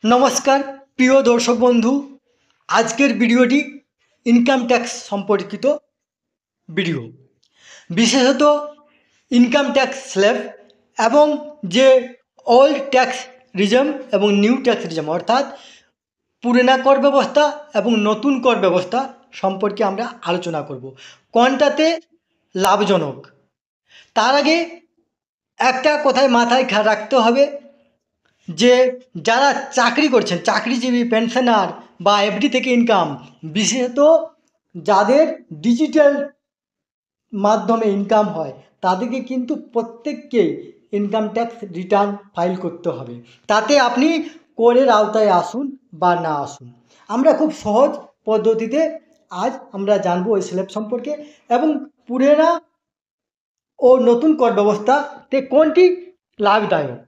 নমস্কার প্রিয় দর্শক বন্ধু, আজকের ভিডিওটি ইনকাম ট্যাক্স সম্পর্কিত ভিডিও। বিশেষত ইনকাম ট্যাক্স স্ল্যাব এবং যে ওল্ড ট্যাক্স রিজম এবং নিউ ট্যাক্স রিজম অর্থাৎ পুরোনো কর ব্যবস্থা এবং নতুন কর ব্যবস্থা সম্পর্কে আমরা আলোচনা করব। কোনটাতে লাভজনক, তার আগে একটা কথায় মাথায় রাখতে হবে যে যারা চাকরি করছেন, চাকরিজীবী, পেনশনার বা এফডি থেকে ইনকাম, বিশেষত যাদের ডিজিটাল মাধ্যমে ইনকাম হয় তাদেরকে কিন্তু প্রত্যেককেই ইনকাম ট্যাক্স রিটার্ন ফাইল করতে হবে। তাতে আপনি করের আওতায় আসুন বা না আসুন, আমরা খুব সহজ পদ্ধতিতে আজ আমরা জানবো ওই স্ল্যাব সম্পর্কে এবং পুরোনো ও নতুন কর ব্যবস্থাতে কোনটি লাভদায়ক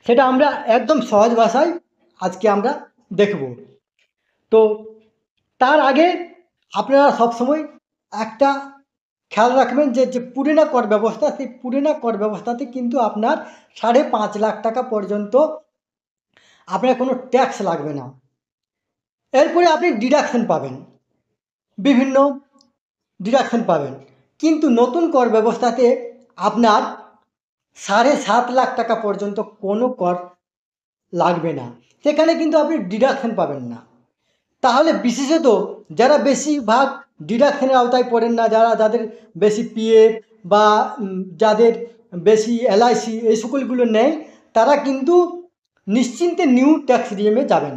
সেটা আমরা একদম সহজ ভাষায় আজকে আমরা দেখব। তো তার আগে আপনারা সবসময় একটা খেয়াল রাখবেন যে যে পুরোনো কর ব্যবস্থা, সেই পুরোনো কর ব্যবস্থাতে কিন্তু আপনার 5.5 লাখ টাকা পর্যন্ত আপনার কোনো ট্যাক্স লাগবে না। এরপরে আপনি ডিডাকশন পাবেন, বিভিন্ন ডিডাকশন পাবেন, কিন্তু নতুন কর ব্যবস্থাতে আপনার 7.5 লাখ টাকা পর্যন্ত কোনো কর লাগবে না, সেখানে কিন্তু আপনি ডিডাকশন পাবেন না। তাহলে বিশেষত যারা বেশিরভাগ ডিডাকশনের আওতায় পড়েন না, যাদের বেশি পিএফ বা যাদের বেশি এলআইসি এই সকলগুলো নেই, তারা কিন্তু নিশ্চিন্তে নিউ ট্যাক্স রিজমে যাবেন।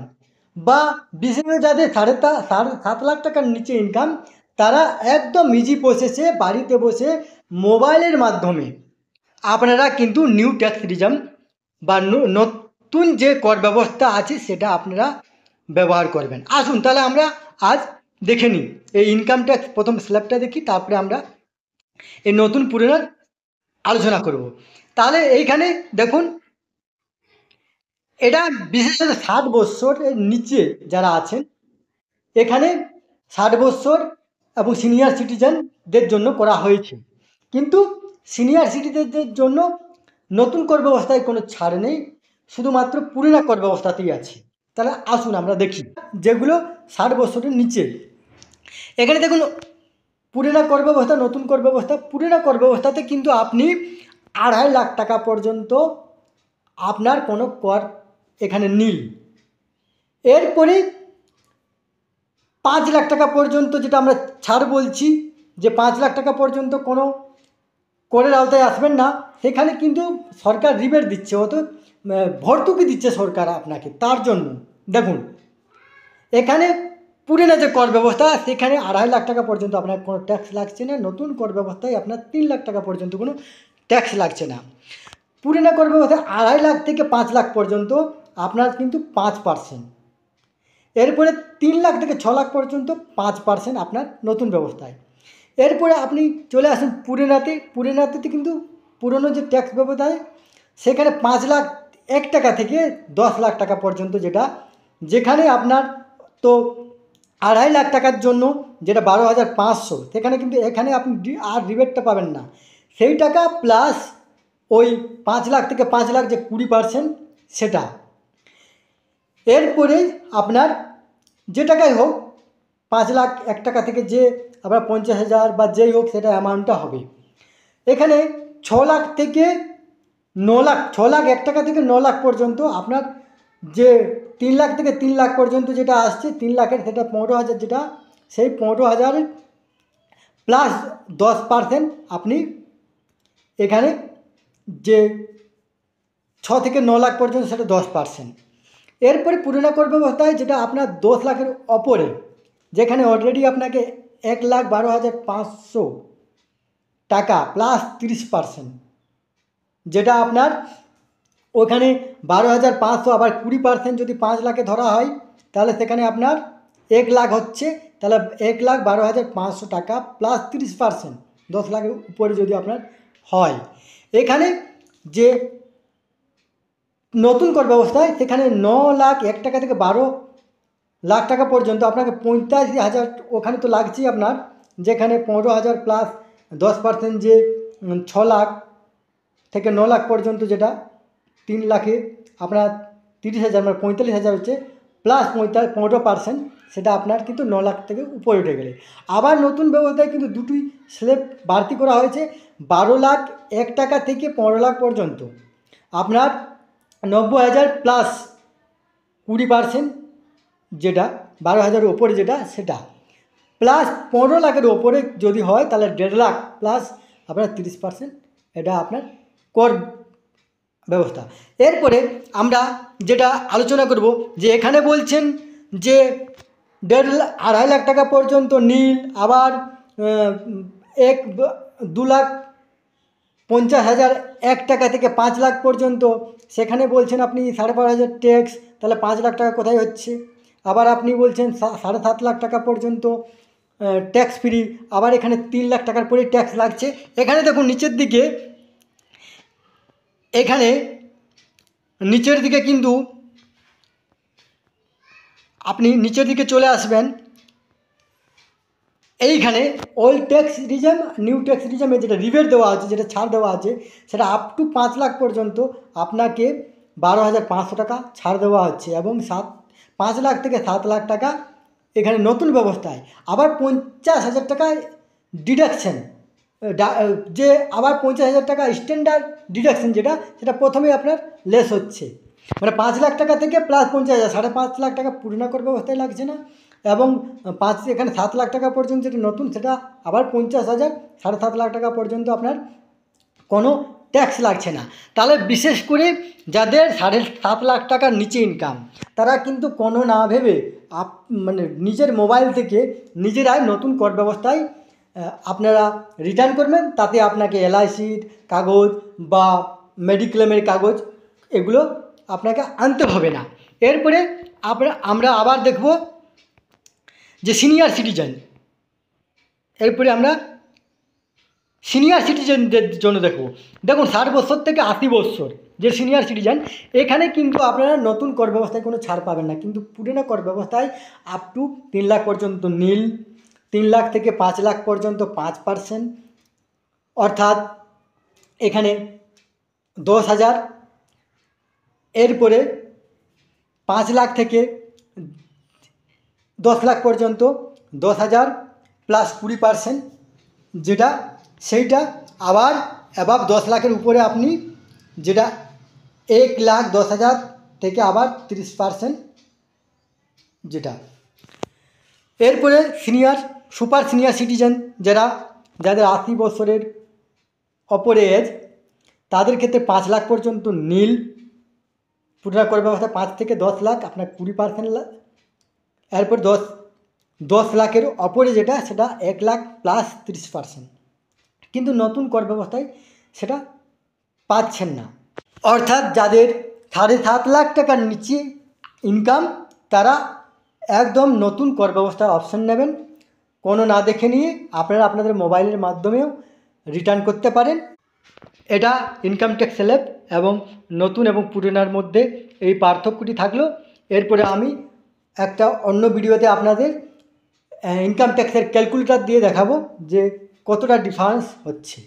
বা বিশেষত যাদের 7.5 লাখ টাকার নিচে ইনকাম, তারা একদম ইজি প্রসেসে বাড়িতে বসে মোবাইলের মাধ্যমে আপনারা কিন্তু নিউ ট্যাক্স রিজম বা নতুন যে কর ব্যবস্থা আছে সেটা আপনারা ব্যবহার করবেন। আসুন তাহলে আমরা আজ দেখে নিই এই ইনকাম ট্যাক্স, প্রথম স্ল্যাবটা দেখি, তারপরে আমরা এই নতুন পুরোনোর আলোচনা করব। তাহলে এইখানে দেখুন, এটা বিশেষত 60 বছরের নিচে যারা আছেন, এখানে 60 বছর এবং সিনিয়র সিটিজেনদের জন্য করা হয়েছে, কিন্তু সিনিয়র সিটিজেনদের জন্য নতুন কর ব্যবস্থায় কোনো ছাড় নেই, শুধুমাত্র পুরোনো কর ব্যবস্থাতেই আছে। তাহলে আসুন আমরা দেখি যেগুলো 60 বছরের নিচে। এখানে দেখুন পুরোনো কর ব্যবস্থা, নতুন কর ব্যবস্থা। পুরোনো কর ব্যবস্থাতে কিন্তু আপনি 2.5 লাখ টাকা পর্যন্ত আপনার কোনো কর এখানে নীল। এরপরে 5 লাখ টাকা পর্যন্ত যেটা আমরা ছাড় বলছি, যে 5 লাখ টাকা পর্যন্ত কোনো করের আওতায় আসবেন না, সেখানে কিন্তু সরকার রিবেট দিচ্ছে, অত ভর্তুকি দিচ্ছে সরকার আপনাকে। তার জন্য দেখুন এখানে পুরোনো যে কর ব্যবস্থা সেখানে 2.5 লাখ টাকা পর্যন্ত আপনার কোনো ট্যাক্স লাগছে না, নতুন কর ব্যবস্থায় আপনার 3 লাখ টাকা পর্যন্ত কোনো ট্যাক্স লাগছে না। পুরোনো কর ব্যবস্থায় 2.5 লাখ থেকে 5 লাখ পর্যন্ত আপনার কিন্তু 5%, এরপরে 3 লাখ থেকে 6 লাখ পর্যন্ত 5% আপনার নতুন ব্যবস্থায়। এরপরে আপনি চলে আসুন পুরোনোতে কিন্তু পুরনো যে ট্যাক্স ব্যবস্থায় সেখানে 5.01 টাকা থেকে 10 লাখ টাকা পর্যন্ত, যেখানে আপনার তো 2.5 লাখ টাকার জন্য যেটা 12,500, সেখানে কিন্তু এখানে আপনি আর রিবেটটা পাবেন না, সেই টাকা প্লাস ওই 5 লাখ থেকে 5 লাখ যে 20% সেটা। এরপরে আপনার যে টাকাই হোক 5.01 টাকা থেকে যে আপনার 50,000 বা যেই হোক সেটা অ্যামাউন্টটা হবে। এখানে 6 লাখ থেকে 9 লাখ, 6 লাখ 1 টাকা থেকে 9 লাখ পর্যন্ত আপনার যে 3 লাখ থেকে 3 লাখ পর্যন্ত যেটা আসছে, 3 লাখের সেটা 15,000, যেটা সেই 15,000 প্লাস 10% আপনি এখানে যে 6 থেকে 9 লাখ পর্যন্ত সেটা 10%। এরপরে পুরোনো কর ব্যবস্থায় যেটা আপনার 10 লাখের ওপরে, যেখানে অলরেডি আপনাকে 1,12,500 টাকা প্লাস 30%, যেটা আপনার ওখানে 12,500, আবার 20% যদি 5 লাখে ধরা হয় তাহলে সেখানে আপনার 1 লাখ হচ্ছে। তাহলে 1,12,500 টাকা প্লাস 30%, 10 লাখের উপরে যদি আপনার হয়। এখানে যে নতুন কর ব্যবস্থায় সেখানে 9 লাখ 1 টাকা থেকে 12 লাখ টাকা পর্যন্ত আপনাকে 85,000 ওখানে তো লাগছেই আপনার, যেখানে 15,000 প্লাস 10% যে 6 লাখ থেকে 9 লাখ পর্যন্ত, যেটা 3 লাখে আপনার 30,000 মানে 45,000 হচ্ছে, প্লাস 15%, সেটা আপনার কিন্তু 9 লাখ থেকে উপরে উঠে গেলে। আবার নতুন ব্যবস্থায় কিন্তু দুটি স্ল্যাব বাড়তি করা হয়েছে, 12 লাখ 1 টাকা থেকে 15 লাখ পর্যন্ত আপনার 90,000 প্লাস 20%, যেটা 12,000 ওপরে যেটা সেটা, প্লাস 15 লাখের ওপরে যদি হয় তাহলে 1.5 লাখ প্লাস আপনার 30%, এটা আপনার কর ব্যবস্থা। এরপরে আমরা যেটা আলোচনা করব যে এখানে বলছেন যে 2.5 লাখ টাকা পর্যন্ত নীল, আবার 2,50,000 1 টাকা থেকে 5 লাখ পর্যন্ত, সেখানে বলছেন আপনি 5,500 ট্যাক্স, তাহলে 5 লাখ টাকা কোথায় হচ্ছে? আবার আপনি বলছেন 7.5 লাখ টাকা পর্যন্ত ট্যাক্স ফ্রি, আবার এখানে 3 লাখ টাকার পরে ট্যাক্স লাগছে। এখানে দেখুন নিচের দিকে, এখানে নিচের দিকে কিন্তু আপনি নিচের দিকে চলে আসবেন, এইখানে ওল্ড ট্যাক্স রিজম নিউ ট্যাক্স রিজমে যেটা রিবেট দেওয়া আছে, যেটা ছাড় দেওয়া আছে, সেটা আপ টু 5 লাখ পর্যন্ত আপনাকে 12,500 টাকা ছাড় দেওয়া হচ্ছে, এবং 5 লাখ থেকে 7 লাখ টাকা এখানে নতুন ব্যবস্থায় আবার 50,000 টাকা ডিডাকশন, যে আবার 50,000 টাকা স্ট্যান্ডার্ড ডিডাকশন, সেটা প্রথমেই আপনার লেস হচ্ছে, মানে 5 লাখ টাকা থেকে প্লাস 50,000, 5.5 লাখ টাকা পুরনো কর ব্যবস্থায় লাগছে না, এবং এখানে 7 লাখ টাকা পর্যন্ত যেটা নতুন, সেটা আবার 50,000, 7.5 লাখ টাকা পর্যন্ত আপনার কোনো ট্যাক্স লাগছে না। তাহলে বিশেষ করে যাদের 7.5 লাখ টাকার নিচে ইনকাম, তারা কিন্তু কোনো না ভেবে মানে নিজের মোবাইল থেকে নিজেরাই নতুন কর ব্যবস্থায় আপনারা রিটার্ন করবেন, তাতে আপনাকে এলআইসির কাগজ বা মেডিক্লেমের কাগজ এগুলো আপনাকে আনতে হবে না। এরপরে আমরা আবার দেখব যে সিনিয়র সিটিজেন, এরপরে আমরা সিনিয়র সিটিজেনদের জন্য দেখুন 60 বছর থেকে 80 বছর যে সিনিয়র সিটিজেন, এখানে কিন্তু আপনারা নতুন কর ব্যবস্থায় কোনো ছাড় পাবেন না, কিন্তু পুরনো কর ব্যবস্থায় আপ টু 3 লাখ পর্যন্ত নীল, 3 লাখ থেকে 5 লাখ পর্যন্ত 5%, অর্থাৎ এখানে 10,000, এরপরে 5 লাখ থেকে 10 লাখ পর্যন্ত 10,000 প্লাস 20%, যেটা সেইটা, আবার অ্যাবাভ 10 লাখের উপরে আপনি যেটা 1,10,000 থেকে আবার 30%, যেটা। এরপরে সুপার সিনিয়র সিটিজেন, যাদের 80 বছরের অপরে এজ, তাদের ক্ষেত্রে 5 লাখ পর্যন্ত নীল, পুরনো কর ব্যবস্থা 5 থেকে 10 লাখ আপনার 20%, এরপর 10 লাখের অপরে যেটা, সেটা 1 লাখ প্লাস 30%, কিন্তু নতুন কর ব্যবস্থায় সেটা পাচ্ছেন না। অর্থাৎ যাদের 7.5 লাখ টাকার নিচে ইনকাম, তারা একদম নতুন কর ব্যবস্থার অপশান নেবেন, কোনো না দেখে নিয়ে আপনারা আপনাদের মোবাইলের মাধ্যমেও রিটার্ন করতে পারেন। এটা ইনকাম ট্যাক্স স্ল্যাব এবং নতুন এবং পুরনোর মধ্যে এই পার্থক্যটি থাকলো। এরপরে আমি একটা অন্য ভিডিওতে আপনাদের ইনকাম ট্যাক্সের ক্যালকুলেটর দিয়ে দেখাবো যে কতটা ডিফারেন্স হচ্ছে।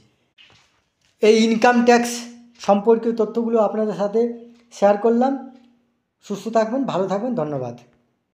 এই ইনকাম ট্যাক্স সম্পর্কিত তথ্যগুলো আপনাদের সাথে শেয়ার করলাম। সুস্থ থাকবেন, ভালো থাকবেন, ধন্যবাদ।